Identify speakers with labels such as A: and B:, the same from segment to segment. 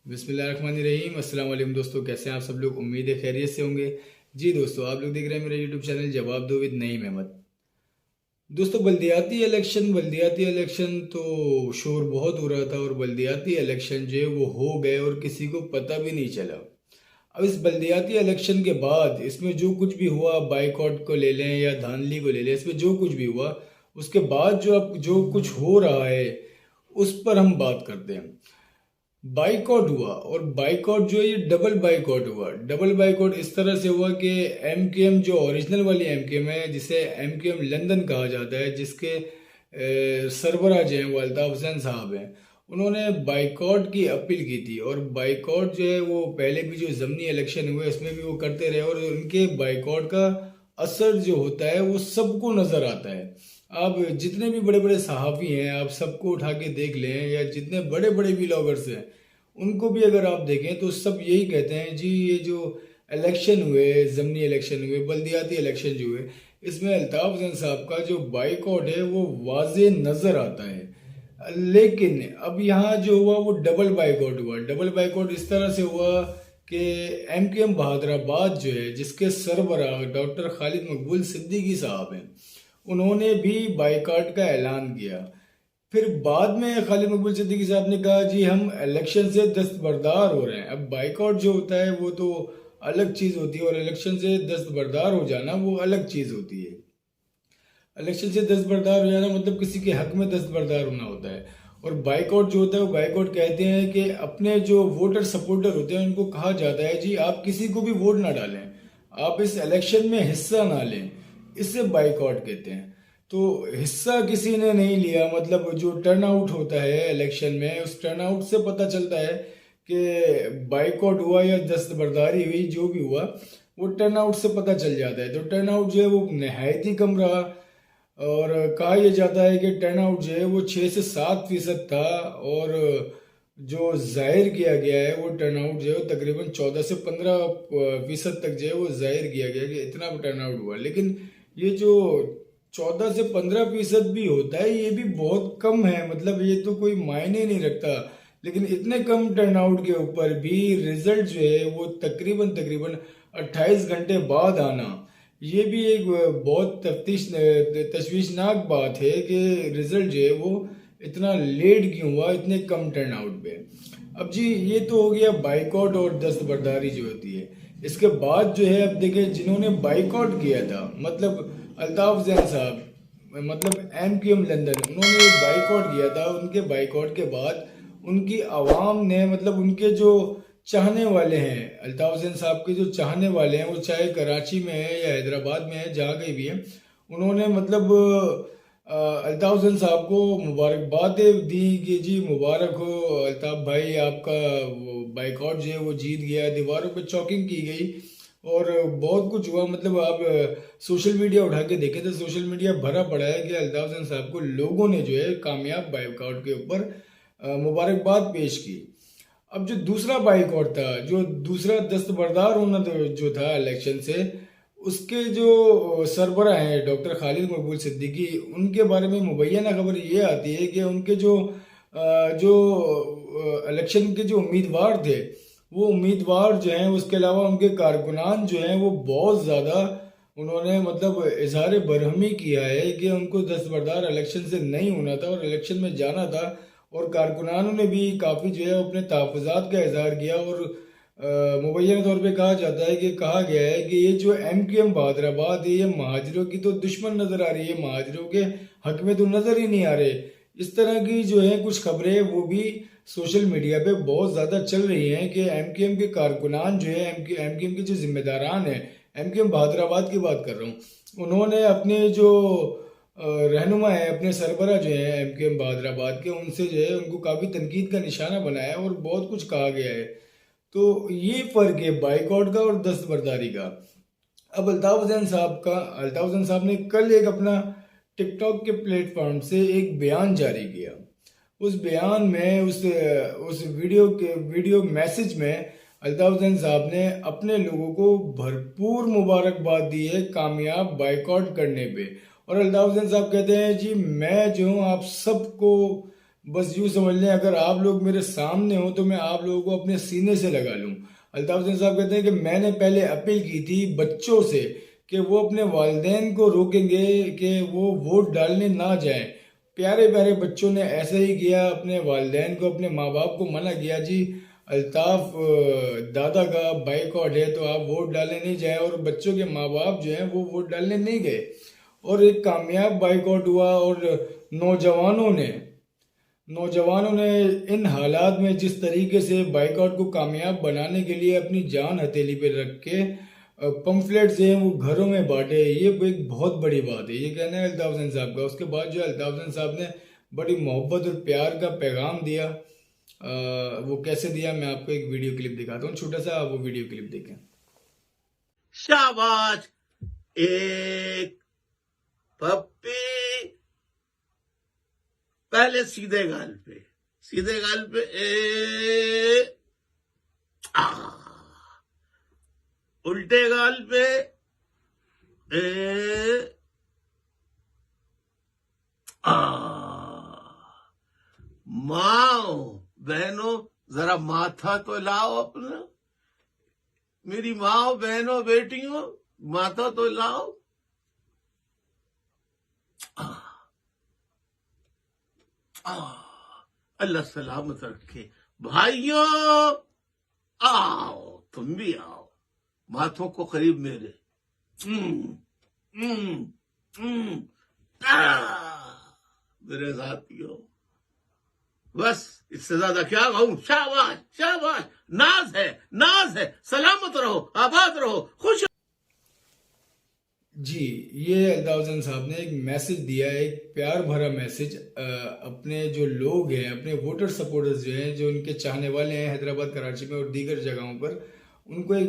A: बिस्मिल्लाहिर्रहमानिर्रहीम। अस्सलाम वालेकुम दोस्तों, कैसे हैं आप सब लोग। उम्मीद है खैरियत से होंगे। जी दोस्तों, आप लोग देख रहे हैं मेरा यूट्यूब चैनल जवाब दो विद नईम अहमद। दोस्तों, बल्दियाती इलेक्शन तो शोर बहुत हो रहा था और बल्दियाती इलेक्शन जो है वो हो गए और किसी को पता भी नहीं चला। अब इस बल्दियाती इलेक्शन के बाद इसमें जो कुछ भी हुआ, बाइकआउट को ले लें या धांधली को ले लें, इसमें जो कुछ भी हुआ उसके बाद जो अब जो कुछ हो रहा है उस पर हम बात करते हैं। बाइकआउट हुआ और बाइकआउट जो है ये डबल बाइकआउट हुआ। डबल बाइकआउट इस तरह से हुआ कि एमकेएम जो ओरिजिनल वाली एमकेएम है, जिसे एमकेएम लंदन कहा जाता है, जिसके सरबराह जो हैं वो अल्ताफ हुसैन साहब हैं, उन्होंने बाइकआउट की अपील की थी। और बाइकआउट जो है वो पहले भी जो ज़मनी इलेक्शन हुए उसमें भी वो करते रहे और उनके बाइकआउट का असर जो होता है वो सबको नज़र आता है। आप जितने भी बड़े बड़े सहाफ़ी हैं आप सबको उठा के देख लें, या जितने बड़े बड़े व्लॉगर्स हैं उनको भी अगर आप देखें तो सब यही कहते हैं जी ये जो इलेक्शन हुए, ज़मनी इलेक्शन हुए, बल्दियाती इलेक्शन जो हुए, इसमें अल्ताफ हुसैन साहब का जो बाइकआउट है वो वाजे नज़र आता है। लेकिन अब यहाँ जो हुआ वो डबल बाइकआउट हुआ। डबल बाइकआउट इस तरह से हुआ कि एमकेएम बहादुराबाद जो है, जिसके सरबराह डॉक्टर खालिद मकबूल सिद्दीकी साहब हैं, उन्होंने भी बाइकआउट का ऐलान किया। फिर बाद में खालिद मकबूल सिद्दीकी साहब ने कहा जी हम इलेक्शन से दस्तबरदार हो रहे हैं। अब बाइकआउट जो होता है वो तो अलग चीज़ होती है और इलेक्शन से दस्तबरदार हो जाना वो अलग चीज़ होती है। इलेक्शन से दस्तबरदार हो जाना मतलब किसी के हक में दस्तबरदार होना होता है। और बाइकआउट जो होता है वो बाइकआउट कहते हैं कि अपने जो वोटर सपोर्टर होते हैं उनको कहा जाता है जी आप किसी को भी वोट ना डालें, आप इस इलेक्शन में हिस्सा ना लें, इससे बाइकआउट कहते हैं। तो हिस्सा किसी ने नहीं लिया, मतलब जो टर्नआउट होता है इलेक्शन में उस टर्नआउट से पता चलता है कि बाइकआउट हुआ या दस्तबरदारी हुई, जो भी हुआ वो टर्नआउट से पता चल जाता है। तो टर्नआउट जो है वो नहायत ही कम रहा और कहा यह जाता है कि टर्नआउट जो है वो 6 से 7% था और जो जाहिर किया गया है वो टर्नआउट जो है तकरीबन 14 से 15% तक जो है वो जाहिर किया गया कि इतना टर्नआउट हुआ। लेकिन ये जो 14 से 15% भी होता है ये भी बहुत कम है, मतलब ये तो कोई मायने नहीं रखता। लेकिन इतने कम टर्नआउट के ऊपर भी रिजल्ट जो है वो तकरीबन तकरीबन 28 घंटे बाद आना, ये भी एक बहुत तश्वीशनाक बात है कि रिजल्ट जो है वो इतना लेट क्यों हुआ इतने कम टर्नआउट पे। अब जी ये तो हो गया बाइकआउट और दस्तबरदारी जो होती है। इसके बाद जो है अब देखें जिन्होंने बाइकआउट किया था, मतलब अल्ताफ जैन साहब, मतलब एमकेएम लंदन, उन्होंने बाइकआउट किया था। उनके बाइकआउट के बाद उनकी आवाम ने, मतलब उनके जो चाहने वाले हैं, अल्ताफ हुसैन साहब के जो चाहने वाले हैं, वो चाहे कराची में है या हैदराबाद में है, जहाँ कहीं भी है, उन्होंने मतलब अल्ताफ हुसैन साहब को मुबारकबाद दी कि जी मुबारक हो अल्ताफ भाई, आपका वो बाइकआउट जो है वो जीत गया। दीवारों पे चौकिंग की गई और बहुत कुछ हुआ। मतलब आप सोशल मीडिया उठा के देखें तो सोशल मीडिया भरा पड़ा है कि अल्ताफ हुसैन साहब को लोगों ने जो है कामयाब बाइकआउट के ऊपर मुबारकबाद पेश की। अब जो दूसरा बाइकआउट था, जो दूसरा दस्तबरदार होना जो था इलेक्शन से, उसके जो सरबराह हैं डॉक्टर खालिद मकबूल सिद्दीकी, उनके बारे में मुबैना खबर ये आती है कि उनके जो इलेक्शन के जो उम्मीदवार थे, वो उम्मीदवार जो हैं, उसके अलावा उनके कारकुनान जो हैं वो बहुत ज़्यादा उन्होंने मतलब इजहार बरहमी किया है कि उनको दस्तबरदार इलेक्शन से नहीं होना था और इलेक्शन में जाना था। और कारकुनानों ने भी काफ़ी जो है अपने तहफ़्फ़ुज़ात का इजहार किया और मुबैना तौर पे कहा जाता है कि कहा गया है कि ये जो एमकेएम बहादुराबाद है ये महाजरों की तो दुश्मन नज़र आ रही है, महाजरों के हक में तो नज़र ही नहीं आ रहे। इस तरह की जो है कुछ खबरें वो भी सोशल मीडिया पे बहुत ज़्यादा चल रही हैं कि एमकेएम के कारकुनान जो है, एमकेएम के जो जिम्मेदारान हैं, एमकेएम बहादुराबाद की बात कर रहा हूँ, उन्होंने अपने जो रहनुमा है, अपने सरबरा जो है एमकेएम बहादुराबाद के, उनसे जो है उनको काफ़ी तनकीद का निशाना बनाया और बहुत कुछ कहा गया है। तो ये फ़र्क है बाइकआउट का और दस्तबरदारी का। अब अल्ताफ हुसैन साहब ने कल एक अपना टिकटॉक के प्लेटफॉर्म से एक बयान जारी किया। उस बयान में उस वीडियो मैसेज में अल्ताफ हुसैन साहब ने अपने लोगों को भरपूर मुबारकबाद दी है कामयाब बाइकआउट करने पे। और अल्ताफ हुसैन साहब कहते हैं जी मैं जो हूँ आप सबको बस यूं समझ लें, अगर आप लोग मेरे सामने हो तो मैं आप लोगों को अपने सीने से लगा लूं। अल्ताफ हुसैन साहब कहते हैं कि मैंने पहले अपील की थी बच्चों से कि वो अपने वालिदैन को रोकेंगे कि वो वोट डालने ना जाएं। प्यारे प्यारे बच्चों ने ऐसे ही किया, अपने वालिदैन को, अपने माँ बाप को मना किया, जी अल्ताफ दादा का बाइकआउट है तो आप वोट डालने नहीं जाए, और बच्चों के माँ बाप जो हैं वो वोट डालने नहीं गए, और एक कामयाब बाइकआउट हुआ। और नौजवानों ने नौजवानों ने इन हालात में जिस तरीके से बाइकआउट को कामयाब बनाने के लिए अपनी जान हथेली पे रख के पंफलेट्स हैं वो घरों में बांटे, ये एक बहुत बड़ी बात है। ये कहना है अल्ताफ हुसैन साहब का। उसके बाद जो अल्ताफ हुसैन साहब ने बड़ी मोहब्बत और प्यार का पैगाम दिया। वो कैसे दिया, मैं आपको एक वीडियो क्लिप दिखाता हूँ छोटा सा, आप वो वीडियो क्लिप देखें।
B: शाबाश, एक पप्पी, पहले सीधे गाल पे, सीधे गाल पे आ, उल्टे गाल पे आ। माओ बहनों, जरा माथा तो लाओ अपना, मेरी माओ बहनों बेटियों, माथा तो लाओ। अल्लाह सलामत रखे। भाइयों आओ, तुम भी आओ, माथों को करीब मेरे। मेरे साथियों, बस इससे ज्यादा क्या कहूं। शाबाश शाबाश, नाज है, नाज है। सलामत रहो, आबाद रहो, खुश।
A: जी, ये अल्ताफ हुसैन साहब ने एक मैसेज दिया, एक प्यार भरा मैसेज अपने जो लोग हैं, अपने वोटर सपोर्टर्स जो हैं, जो उनके चाहने वाले हैं हैदराबाद, कराची में और दीगर जगहों पर, उनको एक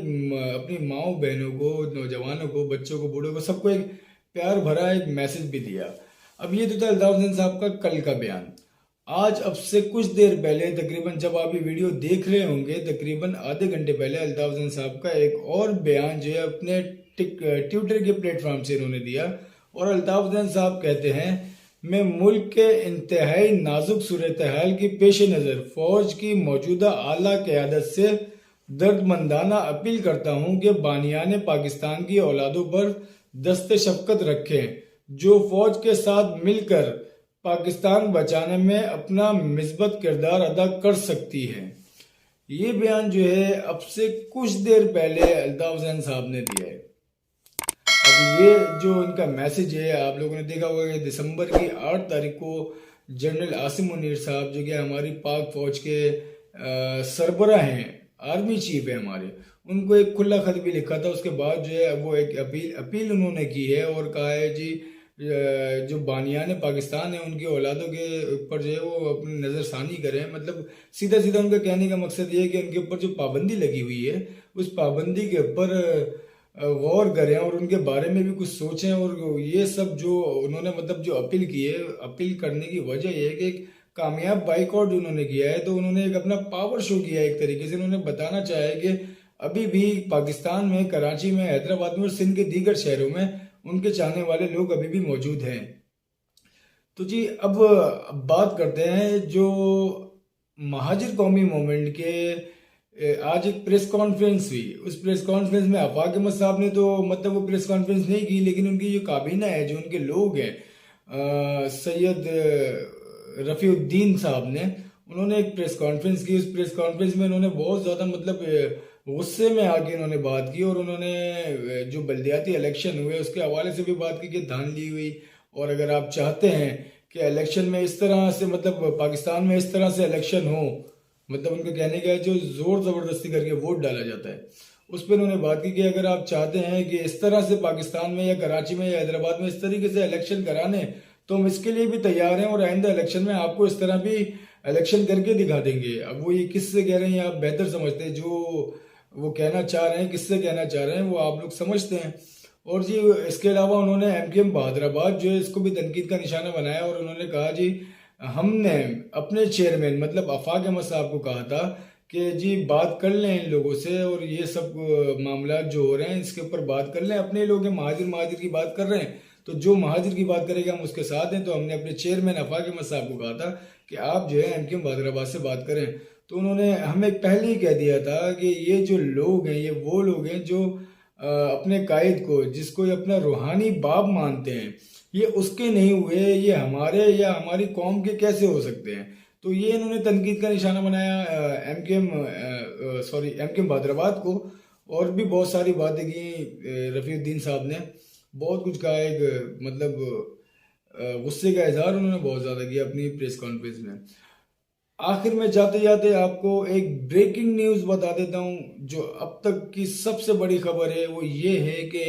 A: अपनी माओ बहनों को, नौजवानों को, बच्चों को, बूढ़ों को, सबको एक प्यार भरा एक मैसेज भी दिया। अब ये तो था अल्ताफ हुसैन साहब का कल का बयान। आज अब से कुछ देर पहले, तकरीबन जब आप ये वीडियो देख रहे होंगे, तकरीबन आधे घंटे पहले अल्ताफ हुसैन साहब का एक और बयान जो है अपने ट्विटर के प्लेटफॉर्म से इन्होंने दिया। और अल्ताफ हुसैन साहब कहते हैं, मैं मुल्क के इंतहाई नाजुक सूरत हाल की पेश नज़र फौज की मौजूदा आला क़यादत से दर्दमंदाना अपील करता हूं कि बानियान पाकिस्तान की औलादों पर दस्ते शफकत रखें, जो फौज के साथ मिलकर पाकिस्तान बचाने में अपना मिसबत किरदार अदा कर सकती है। ये बयान जो है अब से कुछ देर पहले अल्ताफ हुसैन साहब ने दिया है। अब ये जो इनका मैसेज है, आप लोगों ने देखा होगा कि दिसंबर की 8 तारीख को जनरल आसिम मुनीर साहब, जो कि हमारी पाक फौज के सरबराह हैं, आर्मी चीफ है हमारे, उनको एक खुला खत भी लिखा था। उसके बाद जो है वो एक अपील उन्होंने की है और कहा है जी जो बानियान पाकिस्तान है उनकी औलादों के ऊपर जो है वो अपनी नज़रसानी करें। मतलब सीधा सीधा उनका कहने का मकसद ये है कि उनके ऊपर जो पाबंदी लगी हुई है उस पाबंदी के ऊपर गौर करें और उनके बारे में भी कुछ सोचें। और ये सब जो उन्होंने मतलब जो अपील की है, अपील करने की वजह यह है कि एक कामयाब बाइकआउट उन्होंने किया है, तो उन्होंने एक अपना पावर शो किया है। एक तरीके से उन्होंने बताना चाहा है कि अभी भी पाकिस्तान में, कराची में, हैदराबाद में और सिंध के दीगर शहरों में उनके चाहने वाले लोग अभी भी मौजूद हैं। तो जी अब बात करते हैं जो महाजिर कौमी मूवमेंट के आज एक प्रेस कॉन्फ्रेंस हुई। उस प्रेस कॉन्फ्रेंस में आफाक अहमद साहब ने तो मतलब वो प्रेस कॉन्फ्रेंस नहीं की, लेकिन उनकी जो काबीना है, जो उनके लोग हैं, सैयद रफ़ीउद्दीन साहब ने, उन्होंने एक प्रेस कॉन्फ्रेंस की। उस प्रेस कॉन्फ्रेंस में उन्होंने बहुत ज़्यादा मतलब गुस्से में आके उन्होंने बात की और उन्होंने जो बल्दियाती इलेक्शन हुए उसके हवाले से भी बात की कि धांधली हुई, और अगर आप चाहते हैं कि इलेक्शन में इस तरह से, मतलब पाकिस्तान में इस तरह से इलेक्शन हो, मतलब उनका कहने का है जो जोर ज़बरदस्ती करके वोट डाला जाता है, उस पर उन्होंने बात की कि अगर आप चाहते हैं कि इस तरह से पाकिस्तान में या कराची में या हैदराबाद में इस तरीके से इलेक्शन कराने, तो हम इसके लिए भी तैयार हैं और आइंदा इलेक्शन में आपको इस तरह भी इलेक्शन करके दिखा देंगे। अब वो ये किससे कह रहे हैं आप बेहतर समझते हैं, जो वो कहना चाह रहे हैं, किससे कहना चाह रहे हैं वो आप लोग समझते हैं। और जी इसके अलावा उन्होंने एमकेएम बहादुराबाद जो है इसको भी तनकीद का निशाना बनाया और उन्होंने कहा जी हमने अपने चेयरमैन मतलब आफाक अहमद साहब को कहा था कि जी बात कर लें इन लोगों से और ये सब मामला जो हो रहे हैं इसके ऊपर बात कर लें। अपने लोग महाजिर महाजिर की बात कर रहे हैं तो जो महाजिर की बात करेगा हम उसके साथ हैं। तो हमने अपने चेयरमैन आफाक अहमद साहब को कहा था कि आप जो है एमकेएम वादराबाद से बात करें, तो उन्होंने हमें पहले ही कह दिया था कि ये जो लोग हैं ये वो लोग हैं जो अपने कायद को, जिसको ये अपना रूहानी बाप मानते हैं, ये उसके नहीं हुए, ये हमारे या हमारी कौम के कैसे हो सकते हैं। तो ये इन्होंने तनकीद का निशाना बनाया एमकेएम वादराबाद को। और भी बहुत सारी बातें की रफ़ीउद्दीन साहब ने, बहुत कुछ कहा। एक मतलब गुस्से का इजहार उन्होंने बहुत ज़्यादा किया अपनी प्रेस कॉन्फ्रेंस में। आखिर में जाते जाते आपको एक ब्रेकिंग न्यूज़ बता देता हूँ, जो अब तक की सबसे बड़ी खबर है। वो ये है कि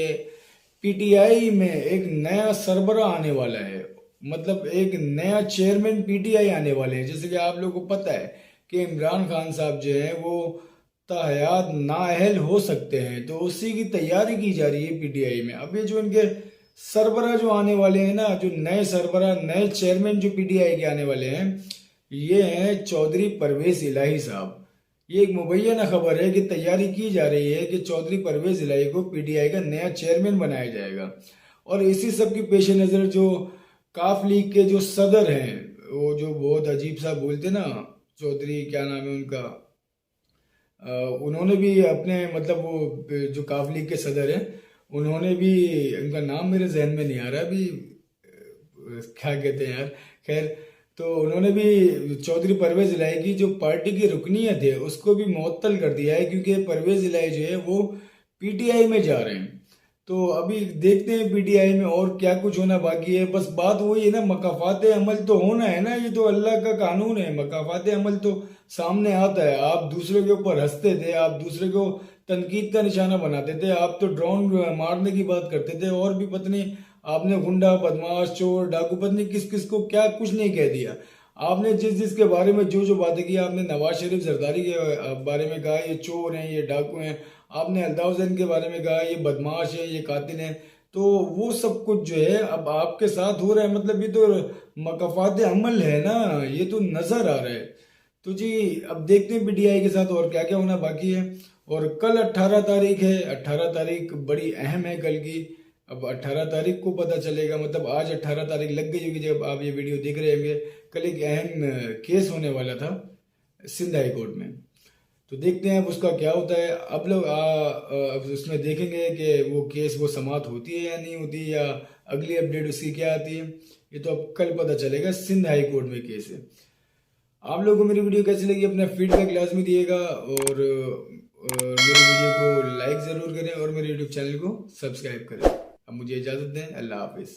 A: पीटीआई में एक नया सरबरा आने वाला है, मतलब एक नया चेयरमैन पीटीआई आने वाले हैं। जैसे कि आप लोगों को पता है कि इमरान खान साहब जो हैं वो ताहयात नाअहल हो सकते हैं, तो उसी की तैयारी की जा रही है पीटीआई में। अब ये जो इनके सरबरा जो आने वाले हैं ना, जो नए सरबरा, नए चेयरमैन जो पीटीआई के आने वाले हैं, ये हैं चौधरी परवेज इलाही साहब। ये एक मुबैना खबर है कि तैयारी की जा रही है कि चौधरी परवेज इलाही को पीटीआई का नया चेयरमैन बनाया जाएगा। और इसी सब की पेश नज़र जो काफ लीग के जो सदर हैं, वो जो बहुत अजीब सा बोलते ना, चौधरी क्या नाम है उनका, उन्होंने भी अपने मतलब वो जो काफ लीग के सदर हैं, उन्होंने भी, उनका नाम मेरे जहन में नहीं आ रहा अभी, क्या कहते हैं यार, खैर, तो उन्होंने भी चौधरी परवेज इलाही की जो पार्टी की रुकनीयत है उसको भी मुअत्तल कर दिया है, क्योंकि परवेज इलाही जो है वो पीटीआई में जा रहे हैं। तो अभी देखते हैं पीटीआई में और क्या कुछ होना बाकी है। बस बात वही है ना, मकाफात अमल तो होना है ना, ये तो अल्लाह का कानून है। मकाफात अमल तो सामने आता है। आप दूसरे के ऊपर हंसते थे, आप दूसरे को तनकीद का निशाना बनाते थे, आप तो ड्रोन मारने की बात करते थे, और भी पत्नी आपने गुंडा, बदमाश, चोर, डाकू, पत्नी किस किस को क्या कुछ नहीं कह दिया। आपने जिस जिसके बारे में जो जो बातें की, आपने नवाज शरीफ जरदारी के बारे में कहा ये चोर हैं, ये डाकू हैं, आपने अल्ताफ हुसैन के बारे में कहा ये बदमाश है, ये कातिल हैं। तो वो सब कुछ जो है अब आपके साथ हो रहा है, मतलब ये तो मकाफात अमल है ना, ये तो नजर आ रहा है। तो जी अब देखते हैं पीटीआई के साथ और क्या क्या होना बाकी है। और कल 18 तारीख है, 18 तारीख बड़ी अहम है कल की। अब 18 तारीख को पता चलेगा, मतलब आज 18 तारीख लग गई होगी जब आप ये वीडियो देख रहे होंगे। कल एक अहम केस होने वाला था सिंध हाई कोर्ट में, तो देखते हैं अब उसका क्या होता है। अब लोग अब उसमें देखेंगे कि वो केस वो समाप्त होती है या नहीं होती, या अगली अपडेट उसकी क्या आती है, ये तो अब कल पता चलेगा। सिंध हाई कोर्ट में केस है। आप लोगों को मेरी वीडियो कैसी लगी अपना फीडबैक लाजमी दिएगा, और मेरी वीडियो को लाइक ज़रूर करें और मेरे यूट्यूब चैनल को सब्सक्राइब करें। अब मुझे इजाज़त दें, अल्लाह हाफिज़।